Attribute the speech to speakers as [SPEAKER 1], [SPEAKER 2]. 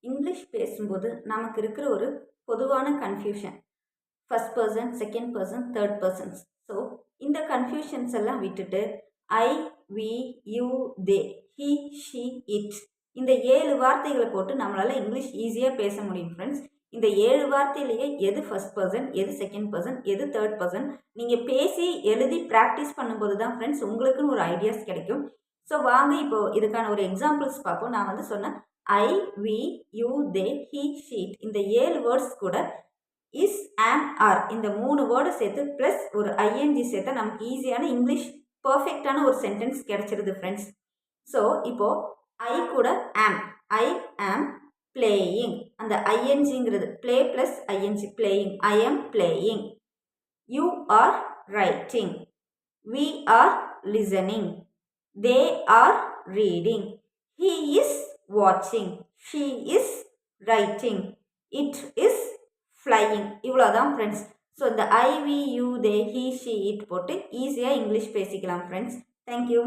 [SPEAKER 1] English பேசும்போது நமக்கு இருக்கிற ஒரு பொதுவான confusion first person, second person, third persons. So இந்த கன்ஃபியூஷன்ஸ் எல்லாம் விட்டுட்டு I, we, you, they, he, she, it இந்த 7 வார்த்தைகளை போட்டு நம்மளால் இங்கிலீஷ் ஈஸியாக பேச முடியும் ஃப்ரெண்ட்ஸ். இந்த 7 வார்த்தையிலேயே எது ஃபர்ஸ்ட் பர்சன், எது செகண்ட் பர்சன், எது தேர்ட் பர்சன் நீங்கள் பேசி எழுதி ப்ராக்டிஸ் பண்ணும்போது தான் ஃப்ரெண்ட்ஸ் உங்களுக்குன்னு ஒரு ஐடியாஸ் கிடைக்கும். ஸோ வாங்க இப்போ இதுக்கான ஒரு எக்ஸாம்பிள்ஸ் பார்ப்போம். நான் வந்து சொன்னேன் I, we, you, they, he, she it இந்த 7 வேர்ட்ஸ் கூட இஸ், ஆம், ஆர் இந்த 3 வேர்டை சேர்த்து ப்ளஸ் ஒரு ஐஎன்ஜி சேர்த்தா நமக்கு ஈஸியான இங்கிலீஷ் பர்ஃபெக்டான ஒரு சென்டென்ஸ் கிடைச்சிருது ஃப்ரெண்ட்ஸ். ஸோ இப்போ ஐ கூட ஆம், ஐ ஆம் பிளேயிங் அந்த ஐஎன்ஜிங்கிறது play plus ING playing, I am playing. You are writing, we are listening, they are reading, he is watching, she is writing, it is flying. இவ்வளோதான் friends. So இந்த I, we, you, they, he, she, it போட்டு ஈஸியாக English பேசிக்கலாம் friends. Thank you.